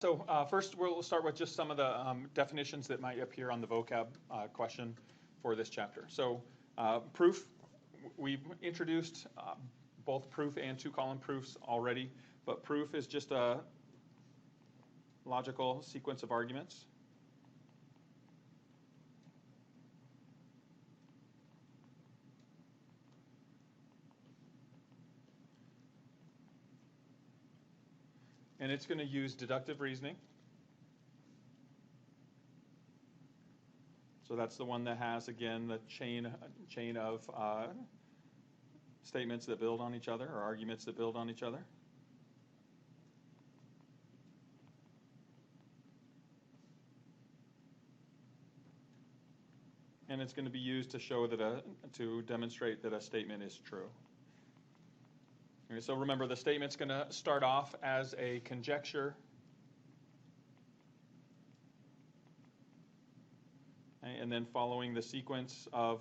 So first, we'll start with just some of the definitions that might appear on the vocab question for this chapter. So proof, we've introduced both proof and two-column proofs already, but proof is just a logical sequence of arguments. And it's going to use deductive reasoning. So that's the one that has, again, the chain of statements that build on each other, or arguments that build on each other. And it's going to be used to show that to demonstrate that a statement is true. Okay, so remember, the statement's going to start off as a conjecture. Okay, and then following the sequence of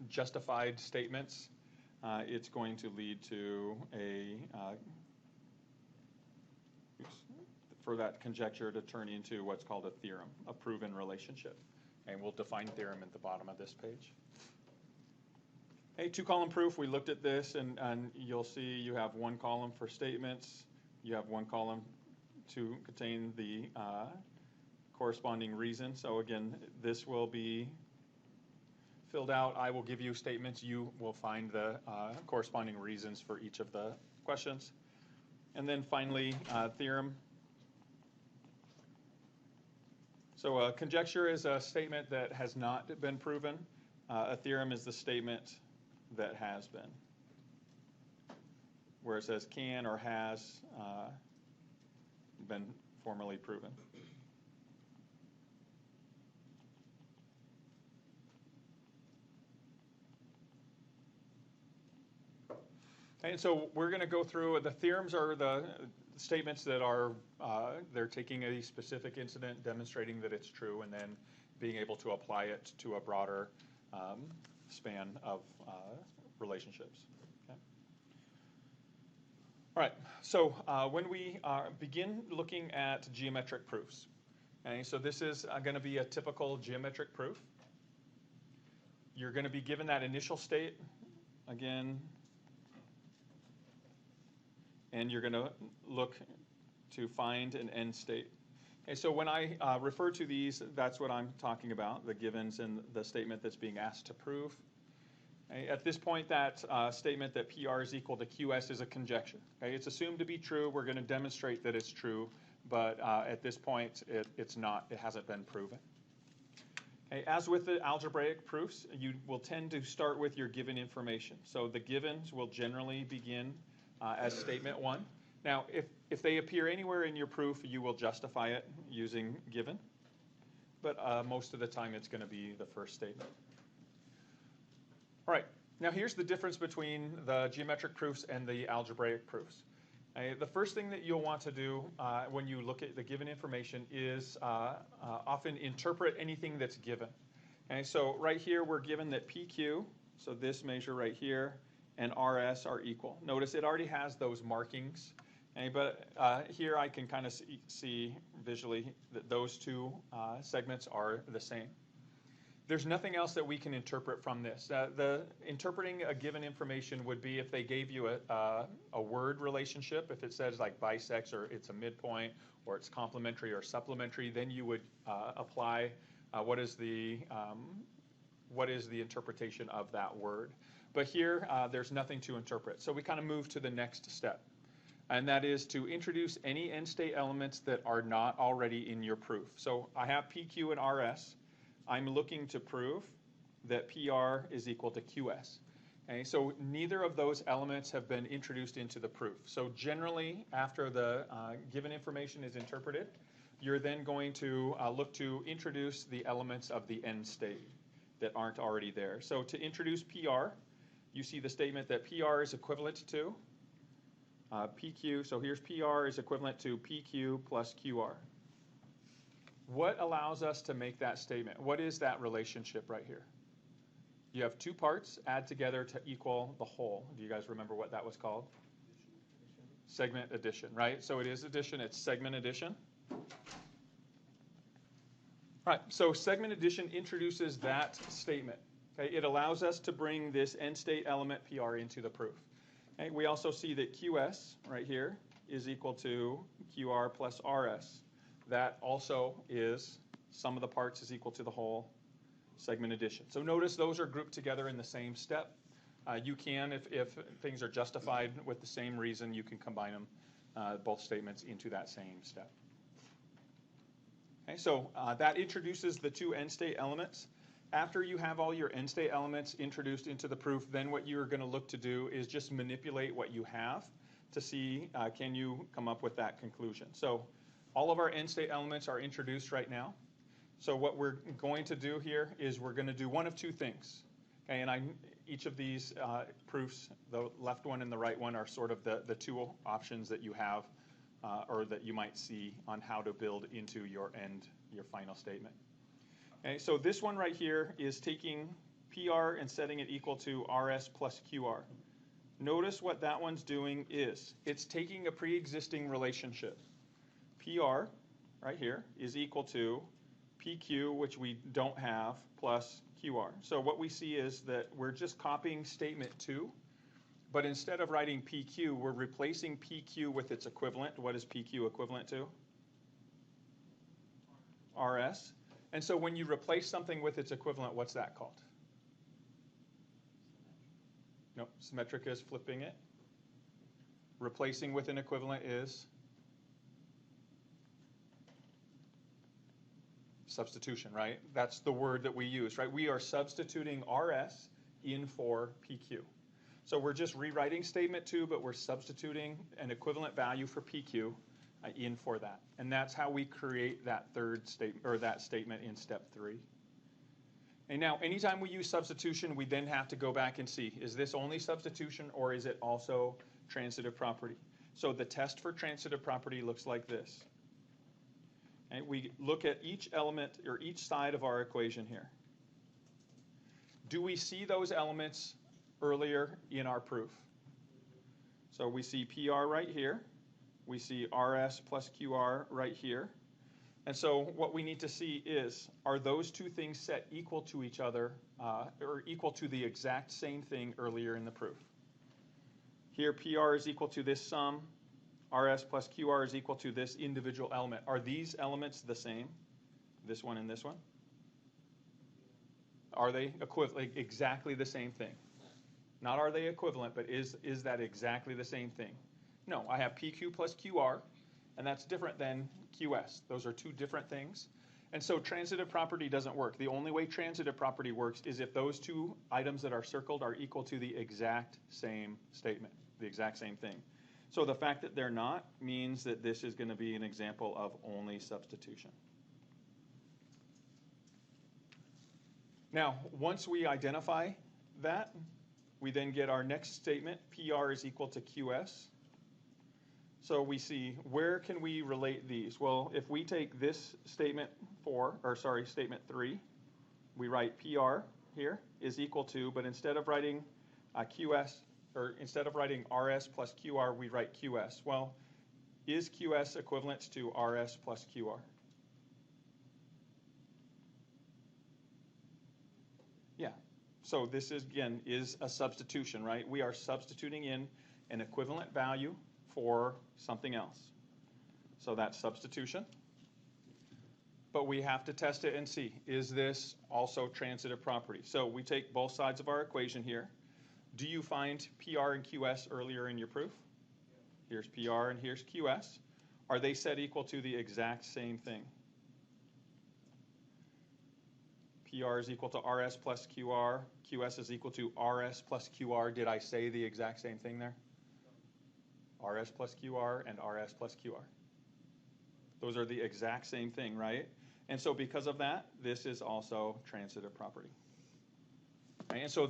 justified statements, it's going to lead to for that conjecture to turn into what's called a theorem, a proven relationship. And we'll define theorem at the bottom of this page. Hey, two-column proof, we looked at this, and you'll see you have one column for statements. You have one column to contain the corresponding reason. So again, this will be filled out. I will give you statements. You will find the corresponding reasons for each of the questions. And then finally, theorem. So a conjecture is a statement that has not been proven. A theorem is the statement that has been, where it says can or has been formally proven. And so we're going to go through, the theorems are the statements that are, they're taking a specific incident, demonstrating that it's true, and then being able to apply it to a broader span of relationships. Okay. All right, so when we begin looking at geometric proofs, okay, so this is going to be a typical geometric proof. You're going to be given that initial state, again, and you're going to look to find an end state. Okay, so when I refer to these, that's what I'm talking about, the givens and the statement that's being asked to prove. Okay, at this point, that statement that PR is equal to QS is a conjecture. Okay, it's assumed to be true. We're going to demonstrate that it's true, but at this point, it's not. It hasn't been proven. Okay, as with the algebraic proofs, you will tend to start with your given information. So the givens will generally begin as statement one. Now, if they appear anywhere in your proof, you will justify it using given. But most of the time, it's going to be the first statement. All right. Now, here's the difference between the geometric proofs and the algebraic proofs. The first thing that you'll want to do when you look at the given information is often interpret anything that's given. Okay, so right here, we're given that PQ, so this measure right here, and RS are equal. Notice it already has those markings, okay, but here I can kind of see visually that those two segments are the same. There's nothing else that we can interpret from this. The interpreting a given information would be if they gave you a word relationship, if it says like bisects or it's a midpoint or it's complementary or supplementary, then you would apply what is the interpretation of that word. But here, there's nothing to interpret. So we kind of move to the next step. And that is to introduce any end state elements that are not already in your proof. So I have PQ and RS. I'm looking to prove that PR is equal to QS. Okay, so neither of those elements have been introduced into the proof. So generally, after the given information is interpreted, you're then going to look to introduce the elements of the end state that aren't already there. So to introduce PR, you see the statement that PR is equivalent to PQ. So here's PR is equivalent to PQ plus QR. What allows us to make that statement? What is that relationship right here? You have two parts add together to equal the whole. Do you guys remember what that was called? Segment addition, right? So it is addition, it's segment addition. All right, so segment addition introduces that statement. Okay, it allows us to bring this end state element PR into the proof. Okay, we also see that QS right here is equal to QR plus RS. That also is sum of the parts is equal to the whole, segment addition. So notice those are grouped together in the same step. You can, if things are justified with the same reason, you can combine them, both statements, into that same step. Okay, so that introduces the two end state elements. After you have all your end state elements introduced into the proof, then what you're going to look to do is just manipulate what you have to see can you come up with that conclusion. So all of our end state elements are introduced right now. So what we're going to do here is we're going to do one of two things. Okay, and each of these proofs, the left one and the right one, are sort of the two options that you have or that you might see on how to build into your final statement. Okay, so this one right here is taking PR and setting it equal to RS plus QR. Notice what that one's doing is it's taking a pre-existing relationship. PR right here is equal to PQ, which we don't have, plus QR. So what we see is that we're just copying statement 2, but instead of writing PQ, we're replacing PQ with its equivalent. What is PQ equivalent to? RS. And so when you replace something with its equivalent, what's that called? No, symmetric is flipping it. Replacing with an equivalent is substitution, right? That's the word that we use, right? We are substituting RS in for PQ. So we're just rewriting statement 2, but we're substituting an equivalent value for PQ in for that. And that's how we create that third statement, or that statement in step 3. And now, anytime we use substitution, we then have to go back and see, is this only substitution or is it also transitive property? So the test for transitive property looks like this. Okay, we look at each element or each side of our equation here. Do we see those elements earlier in our proof? So we see PR right here. We see RS plus QR right here. And so what we need to see is, are those two things set equal to each other or equal to the exact same thing earlier in the proof? Here PR is equal to this sum. RS plus QR is equal to this individual element. Are these elements the same? This one and this one? Are they equivalent? Exactly the same thing? Not are they equivalent, but is that exactly the same thing? No, I have PQ plus QR, and that's different than QS. Those are two different things. And so transitive property doesn't work. The only way transitive property works is if those two items that are circled are equal to the exact same statement, the exact same thing. So the fact that they're not means that this is going to be an example of only substitution. Now, once we identify that, we then get our next statement, PR is equal to QS. So we see, where can we relate these? Well, if we take this statement statement 3, we write PR here is equal to, but instead of writing QS, or instead of writing RS plus QR, we write QS. Well, is QS equivalent to RS plus QR? Yeah. So this is, again, is a substitution, right? We are substituting in an equivalent value for something else. So that's substitution. But we have to test it and see, is this also transitive property? So we take both sides of our equation here. Do you find PR and QS earlier in your proof? Here's PR and here's QS. Are they set equal to the exact same thing? PR is equal to RS plus QR. QS is equal to RS plus QR. Did I say the exact same thing there? RS plus QR and RS plus QR. Those are the exact same thing, right? And so because of that, this is also transitive property. Okay, and so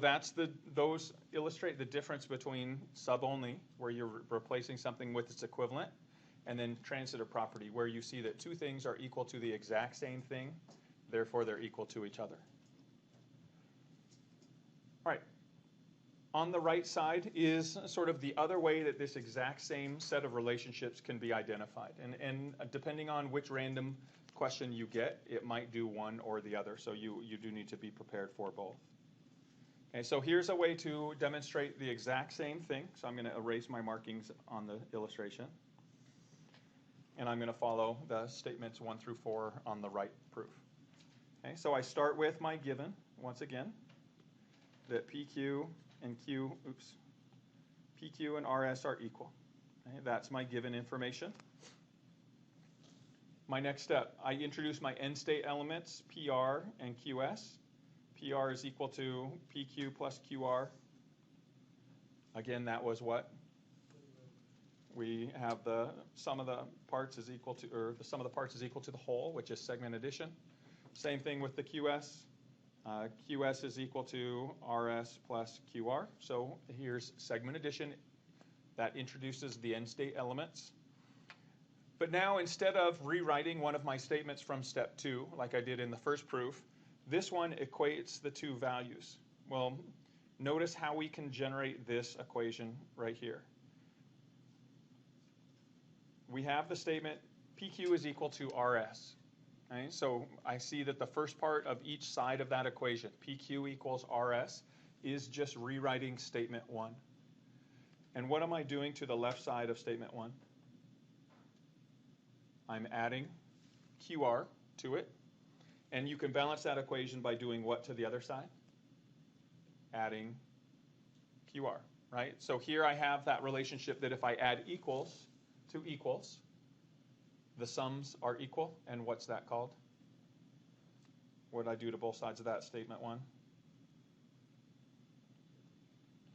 those illustrate the difference between sub-only, where you're replacing something with its equivalent, and then transitive property, where you see that two things are equal to the exact same thing, therefore they're equal to each other. All right. On the right side is sort of the other way that this exact same set of relationships can be identified. And depending on which random question you get, it might do one or the other. So you do need to be prepared for both. Okay, so here's a way to demonstrate the exact same thing. So I'm going to erase my markings on the illustration. And I'm going to follow the statements 1 through 4 on the right proof. Okay, so I start with my given, once again, that PQ and PQ and RS are equal. Okay, that's my given information. My next step, I introduce my end state elements, PR and QS. PR is equal to PQ plus QR. Again, that was what? We have the sum of the parts is equal to, or the sum of the parts is equal to the whole, which is segment addition. Same thing with the QS. QS is equal to RS plus QR. So here's segment addition. That introduces the end state elements. But now instead of rewriting one of my statements from step 2, like I did in the first proof, this one equates the two values. Well, notice how we can generate this equation right here. We have the statement PQ is equal to RS. Okay, so I see that the first part of each side of that equation, PQ equals RS, is just rewriting statement 1. And what am I doing to the left side of statement 1? I'm adding QR to it. And you can balance that equation by doing what to the other side? Adding QR, right? So here I have that relationship that if I add equals to equals, the sums are equal. And what's that called? What did I do to both sides of that statement 1?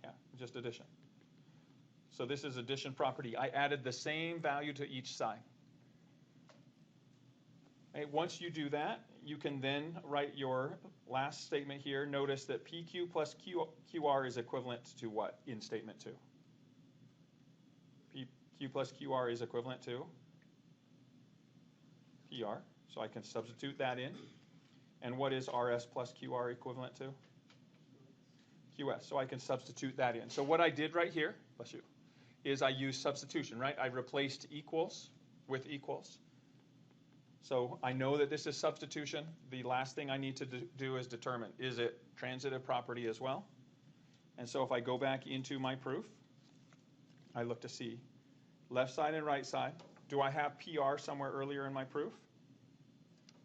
Yeah, just addition. So this is addition property. I added the same value to each side. Okay, once you do that, you can then write your last statement here. Notice that PQ plus QR is equivalent to what in statement 2? PQ plus QR is equivalent to PR. So I can substitute that in. And what is RS plus QR equivalent to? QS. So I can substitute that in. So what I did right here, bless you, is I used substitution, right? I replaced equals with equals. So I know that this is substitution. The last thing I need to do is determine, is it transitive property as well? And so if I go back into my proof, I look to see left side and right side. Do I have PR somewhere earlier in my proof?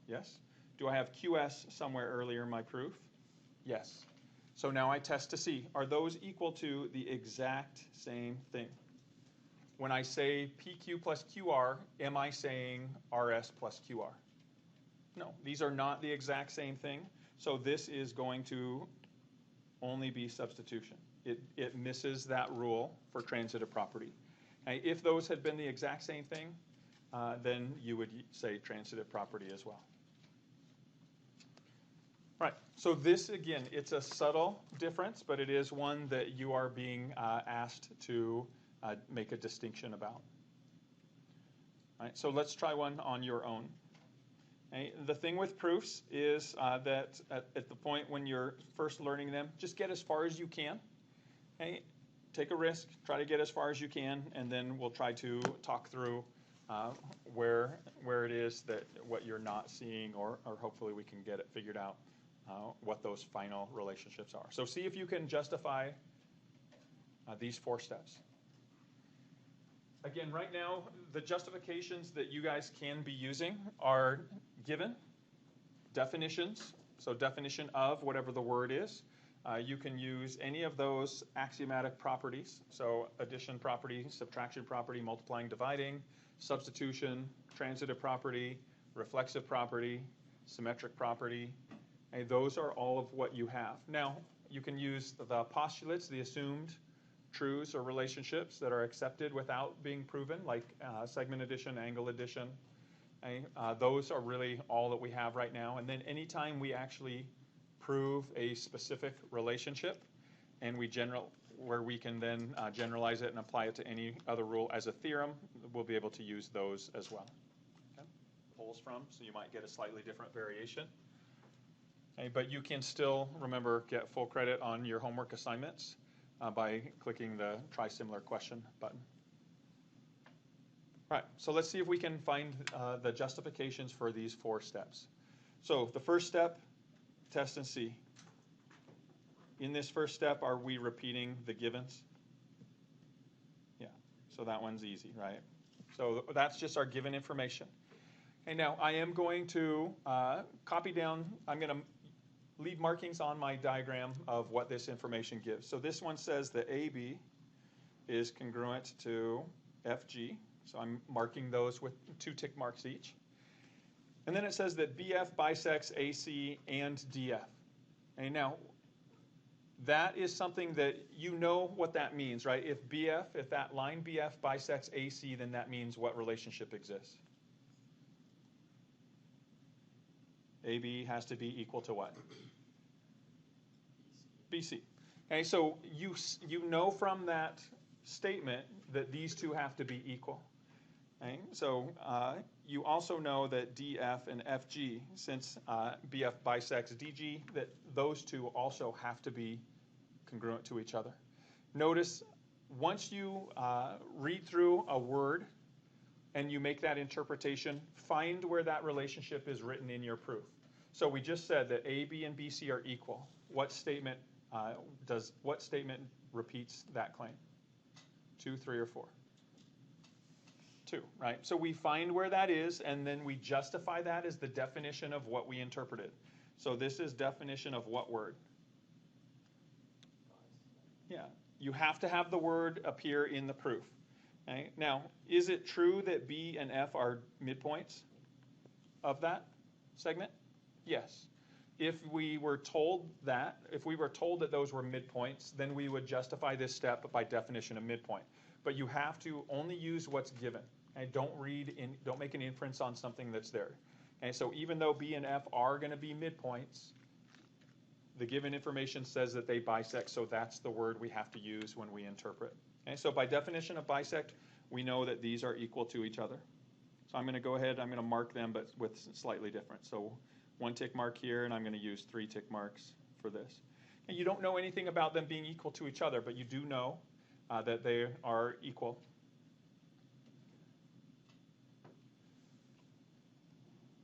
Yes. Do I have QS somewhere earlier in my proof? Yes. So now I test to see, are those equal to the exact same thing? When I say PQ plus QR, am I saying RS plus QR? No, these are not the exact same thing. So this is going to only be substitution. It misses that rule for transitive property. And if those had been the exact same thing, then you would say transitive property as well. Right, so this, again, it's a subtle difference, but it is one that you are being asked to make a distinction about. Right, so let's try one on your own. Okay, the thing with proofs is that at the point when you're first learning them, just get as far as you can. Okay, take a risk, try to get as far as you can, and then we'll try to talk through where it is that what you're not seeing, or hopefully we can get it figured out. What those final relationships are. So see if you can justify these 4 steps. Again, right now, the justifications that you guys can be using are given, definitions, so definition of whatever the word is. You can use any of those axiomatic properties, so addition property, subtraction property, multiplying, dividing, substitution, transitive property, reflexive property, symmetric property. Okay, those are all of what you have. Now, you can use the postulates, the assumed truths or relationships that are accepted without being proven, like segment addition, angle addition. Okay, those are really all that we have right now. And then anytime we actually prove a specific relationship, and where we can then generalize it and apply it to any other rule as a theorem, we'll be able to use those as well. Okay? Pulls from, so you might get a slightly different variation. Okay, but you can still, remember, get full credit on your homework assignments. by clicking the try similar question button. Right, so let's see if we can find the justifications for these 4 steps. So the first step, test and see. In this first step, are we repeating the givens? Yeah, so that one's easy, right? So that's just our given information. And now I am going to copy down, I'm going to leave markings on my diagram of what this information gives. So this one says that AB is congruent to FG. So I'm marking those with 2 tick marks each. And then it says that BF bisects AC and DF. And now, that is something that you know what that means, right? If that line BF bisects AC, then that means what relationship exists? AB has to be equal to what? BC. Okay, so you know from that statement that these 2 have to be equal. Okay, so you also know that DF and FG, since BF bisects DG, that those 2 also have to be congruent to each other. Notice, once you read through a word and you make that interpretation, find where that relationship is written in your proof. So we just said that AB and BC are equal. What statement repeats that claim? 2, 3, or 4? 2, right? So we find where that is, and then we justify that as the definition of what we interpreted. So this is definition of what word? Yeah, you have to have the word appear in the proof. Okay? Now, is it true that B and F are midpoints of that segment? Yes. If we were told that those were midpoints, then we would justify this step by definition of midpoint. But you have to only use what's given. And don't make an inference on something that's there. And so even though B and F are going to be midpoints, the given information says that they bisect, so that's the word we have to use when we interpret. Okay, so by definition of bisect, we know that these are equal to each other. So I'm going to go ahead, I'm going to mark them, but with slightly different. So 1 tick mark here, and I'm going to use 3 tick marks for this. And you don't know anything about them being equal to each other, but you do know that they are equal.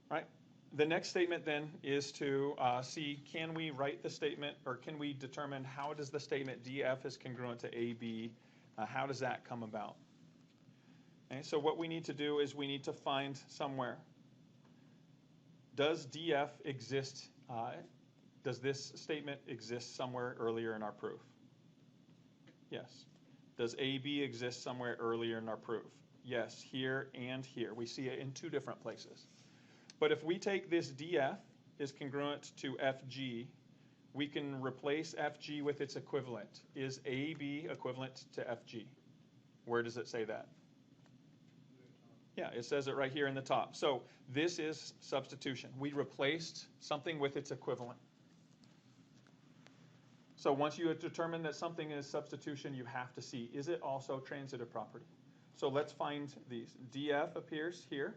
Right? The next statement then is to see, can we write the statement, or can we determine how does the statement DF is congruent to AB, how does that come about? Okay, so what we need to do is we need to find somewhere. Does DF exist, does this statement exist somewhere earlier in our proof? Yes. Does AB exist somewhere earlier in our proof? Yes, here and here. We see it in 2 different places. But if we take this DF is congruent to FG, we can replace FG with its equivalent. Is AB equivalent to FG? Where does it say that? Yeah, it says it right here in the top. So this is substitution. We replaced something with its equivalent. So once you have determined that something is substitution, you have to see, is it also transitive property? So let's find these. DF appears here.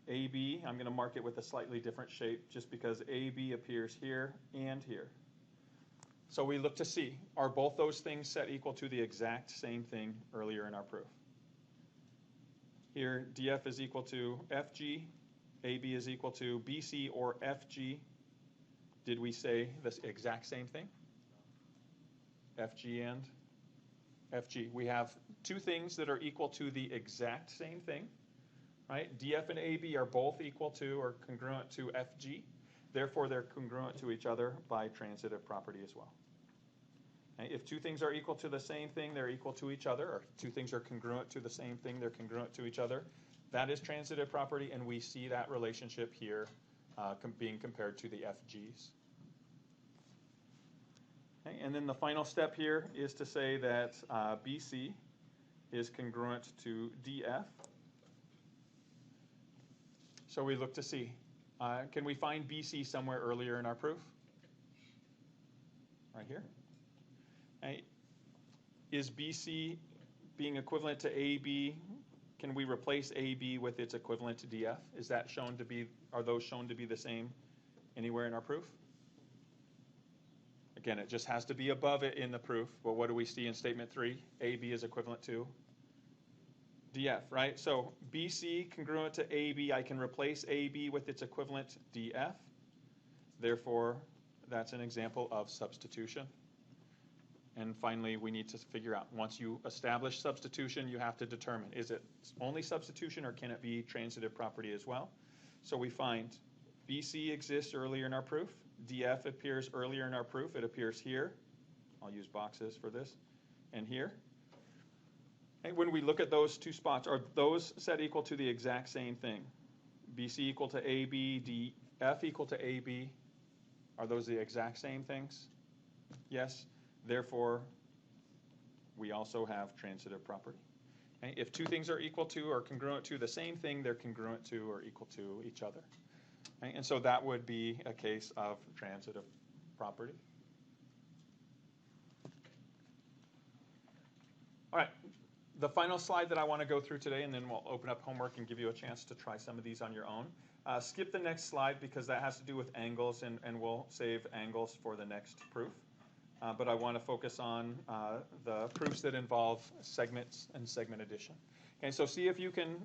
AB, I'm going to mark it with a slightly different shape just because AB appears here and here. So we look to see, are both those things set equal to the exact same thing earlier in our proof? Here, DF is equal to FG, AB is equal to BC or FG. Did we say the exact same thing? FG and FG. We have 2 things that are equal to the exact same thing. Right? DF and AB are both equal to or congruent to FG. Therefore, they're congruent to each other by transitive property as well. Okay? If 2 things are equal to the same thing, they're equal to each other, or 2 things are congruent to the same thing, they're congruent to each other. That is transitive property, and we see that relationship here being compared to the FGs. Okay? And then the final step here is to say that BC is congruent to DF. So we look to see, can we find BC somewhere earlier in our proof? Right here. Okay. Is BC being equivalent to AB? Can we replace AB with its equivalent to DF? Is that shown to be, are those shown to be the same anywhere in our proof? Again, it just has to be above it in the proof. But what do we see in statement 3? AB is equivalent to DF, right? So BC congruent to AB, I can replace AB with its equivalent DF. Therefore, that's an example of substitution. And finally, we need to figure out, once you establish substitution, you have to determine, is it only substitution or can it be transitive property as well? So we find BC exists earlier in our proof. DF appears earlier in our proof. It appears here. I'll use boxes for this. And here. And when we look at those two spots, are those set equal to the exact same thing? BC equal to AB, DF equal to AB. Are those the exact same things? Yes. Therefore, we also have transitive property. Okay? If two things are equal to or congruent to the same thing, they're congruent to or equal to each other. Okay? And so that would be a case of transitive property. All right, the final slide that I want to go through today, and then we'll open up homework and give you a chance to try some of these on your own. Skip the next slide because that has to do with angles, and we'll save angles for the next proof. But I want to focus on the proofs that involve segments and segment addition. Okay, so see if you can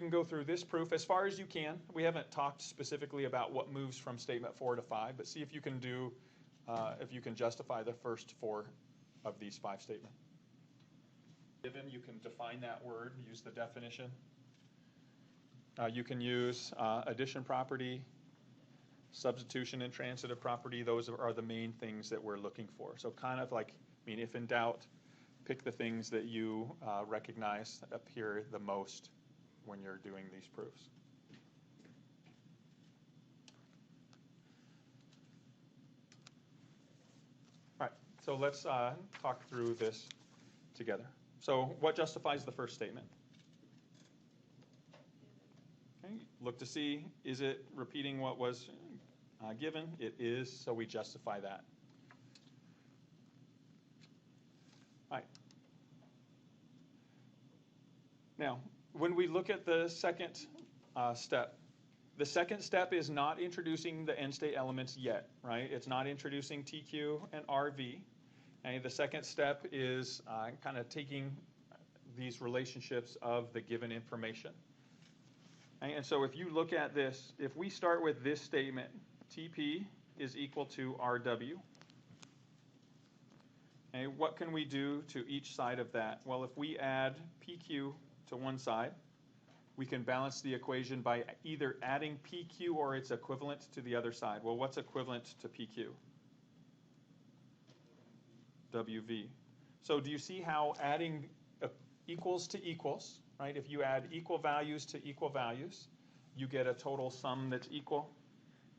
go through this proof as far as you can. We haven't talked specifically about what moves from statement 4 to 5, but see if you can justify the first 4 of these 5 statements. Given, you can define that word, use the definition. You can use addition property, substitution, and transitive property. Those are the main things that we're looking for. So kind of like, if in doubt, pick the things that you recognize appear the most when you're doing these proofs. All right, so let's talk through this together. So what justifies the first statement? Okay, look to see, is it repeating what was given? It is, so we justify that. All right. Now, when we look at the second step, the second step is not introducing the end state elements yet, right? It's not introducing TQ and RV. Okay? The second step is kind of taking these relationships of the given information. Okay? And so if you look at this, if we start with this statement, TP is equal to RW. Okay, what can we do to each side of that? Well, if we add PQ to one side, we can balance the equation by either adding PQ or its equivalent to the other side. Well, what's equivalent to PQ? WV. So do you see how adding equals to equals, right? If you add equal values to equal values, you get a total sum that's equal.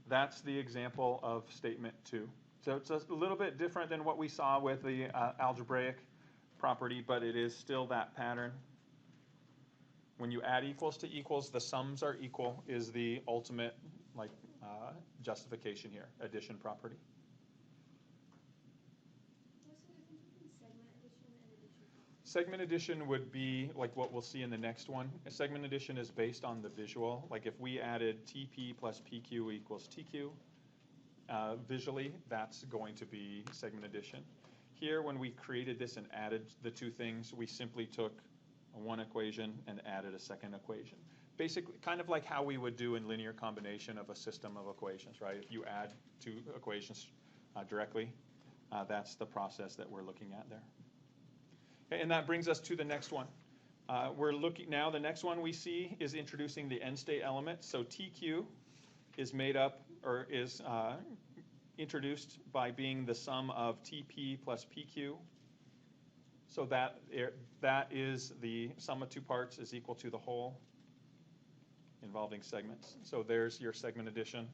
That's the example of statement 2. So it's a little bit different than what we saw with the algebraic property, but it is still that pattern. When you add equals to equals, the sums are equal is the ultimate justification here, addition property. What's the difference between segment addition and addition property? Segment addition would be like what we'll see in the next one. A segment addition is based on the visual. Like if we added TP plus PQ equals TQ, visually, that's going to be segment addition. Here, when we created this and added the two things, we simply took one equation and added a second equation. Basically, kind of like how we would do in linear combination of a system of equations, right? If you add two equations directly, that's the process that we're looking at there. Okay, and that brings us to the next one. We're looking now, the next one we see is introducing the end state element. So TQ is made up, or is introduced by being the sum of TP plus PQ. So that is the sum of two parts is equal to the whole involving segments. So there's your segment addition.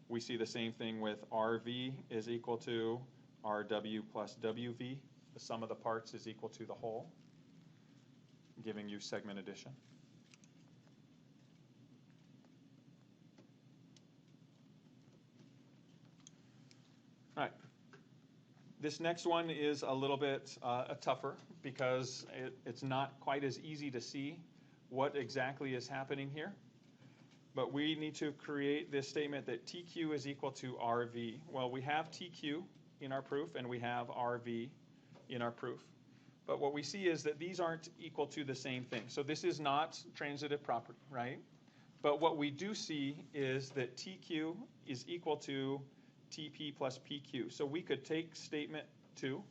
We see the same thing with RV is equal to RW plus WV. The sum of the parts is equal to the whole, giving you segment addition. All right. This next one is a little bit tougher because it's not quite as easy to see what exactly is happening here. But we need to create this statement that TQ is equal to RV. Well, we have TQ in our proof, and we have RV in our proof. But what we see is that these aren't equal to the same thing. So this is not transitive property, right? But what we do see is that TQ is equal to TP plus PQ. So we could take statement 2,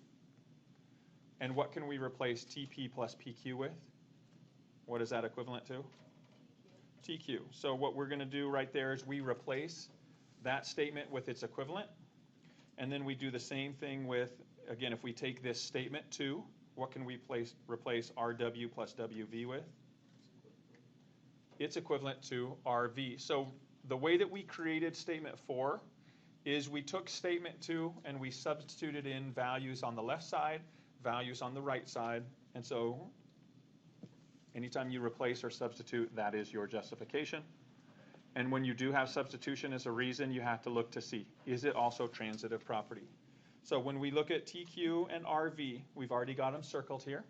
and what can we replace TP plus PQ with? What is that equivalent to? TQ. So what we're going to do right there is we replace that statement with its equivalent, and then we do the same thing with, again, if we take this statement 2, what can we replace RW plus WV with? It's equivalent to RV. So the way that we created statement 4 is we took statement 2 and we substituted in values on the left side, values on the right side, and so anytime you replace or substitute, that is your justification. And when you do have substitution as a reason, you have to look to see, is it also transitive property? So when we look at TQ and RV, we've already got them circled here.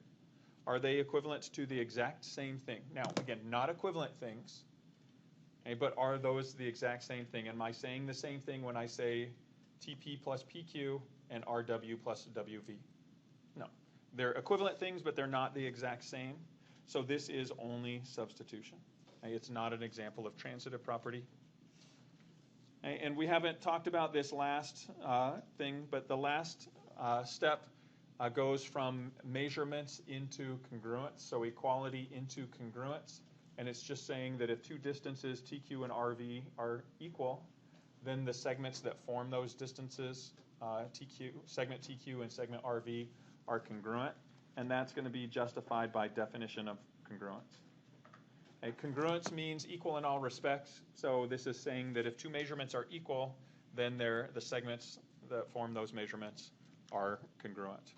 Are they equivalent to the exact same thing? Now, again, not equivalent things, okay, but are those the exact same thing? Am I saying the same thing when I say TP plus PQ and RW plus WV? No. They're equivalent things, but they're not the exact same. So this is only substitution. Okay, it's not an example of transitive property. Okay, and we haven't talked about this last thing, but the last step goes from measurements into congruence, so equality into congruence. And it's just saying that if two distances, TQ and RV, are equal, then the segments that form those distances, segment TQ and segment RV, are congruent. And that's going to be justified by definition of congruence. Okay, congruence means equal in all respects. So this is saying that if two measurements are equal, then the segments that form those measurements are congruent.